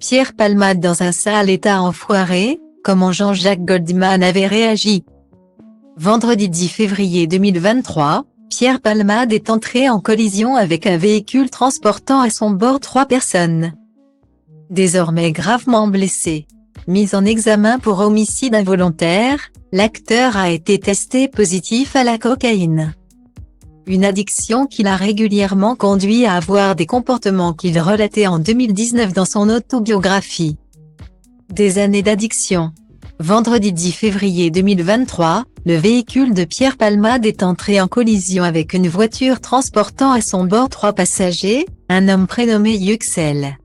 Pierre Palmade dans un sale état enfoiré, comment Jean-Jacques Goldman avait réagi. Vendredi 10 février 2023, Pierre Palmade est entré en collision avec un véhicule transportant à son bord 3 personnes. Désormais gravement blessé. Mis en examen pour homicide involontaire, l'acteur a été testé positif à la cocaïne. Une addiction qui l'a régulièrement conduit à avoir des comportements qu'il relatait en 2019 dans son autobiographie. Des années d'addiction. Vendredi 10 février 2023, le véhicule de Pierre Palmade est entré en collision avec une voiture transportant à son bord 3 passagers, un homme prénommé Yüksel.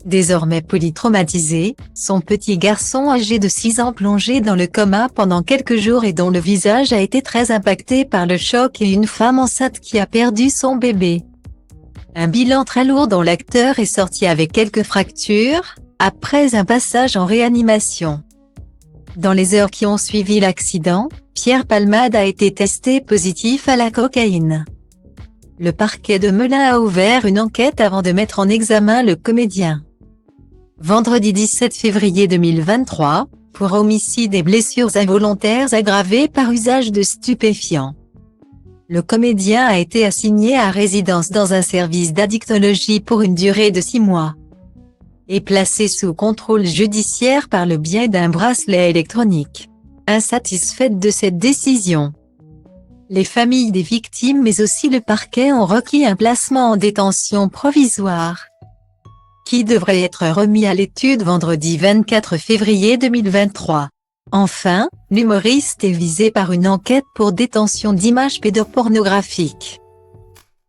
Désormais polytraumatisé, son petit garçon âgé de 6 ans plongé dans le coma pendant quelques jours et dont le visage a été très impacté par le choc et une femme enceinte qui a perdu son bébé. Un bilan très lourd dont l'acteur est sorti avec quelques fractures, après un passage en réanimation. Dans les heures qui ont suivi l'accident, Pierre Palmade a été testé positif à la cocaïne. Le parquet de Melun a ouvert une enquête avant de mettre en examen le comédien. Vendredi 17 février 2023, pour homicide et blessures involontaires aggravées par usage de stupéfiants. Le comédien a été assigné à résidence dans un service d'addictologie pour une durée de 6 mois. Et placé sous contrôle judiciaire par le biais d'un bracelet électronique. Insatisfaite de cette décision, les familles des victimes mais aussi le parquet ont requis un placement en détention provisoire, qui devrait être remis à l'étude vendredi 24 février 2023. Enfin, l'humoriste est visé par une enquête pour détention d'images pédopornographiques.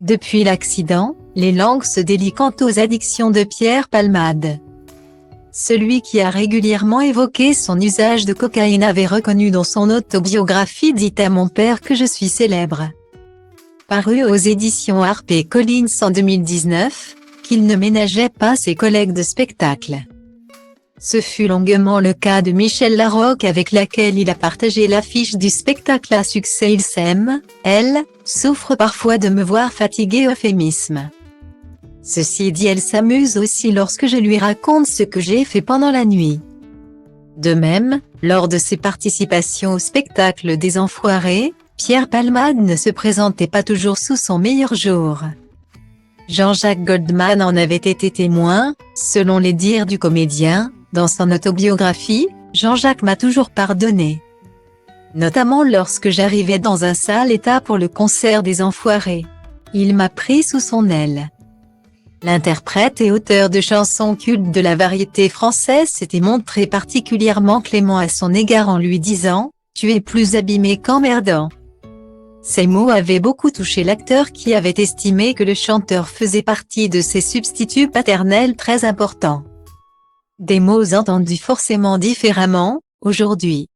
Depuis l'accident, les langues se délient quant aux addictions de Pierre Palmade. Celui qui a régulièrement évoqué son usage de cocaïne avait reconnu dans son autobiographie « Dites à mon père que je suis célèbre », paru aux éditions HarperCollins en 2019, qu'il ne ménageait pas ses collègues de spectacle. Ce fut longuement le cas de Michel Larocque avec laquelle il a partagé l'affiche du spectacle à succès Ils s'aiment, elle, souffre parfois de me voir fatigué euphémisme. Ceci dit, elle s'amuse aussi lorsque je lui raconte ce que j'ai fait pendant la nuit. De même, lors de ses participations au spectacle des Enfoirés, Pierre Palmade ne se présentait pas toujours sous son meilleur jour. Jean-Jacques Goldman en avait été témoin, selon les dires du comédien, dans son autobiographie, « Jean-Jacques m'a toujours pardonné. Notamment lorsque j'arrivais dans un sale état pour le concert des Enfoirés. Il m'a pris sous son aile. » L'interprète et auteur de chansons cultes de la variété française s'était montré particulièrement clément à son égard en lui disant « Tu es plus abîmé qu'emmerdant ». Ces mots avaient beaucoup touché l'acteur qui avait estimé que le chanteur faisait partie de ses substituts paternels très importants. Des mots entendus forcément différemment, aujourd'hui.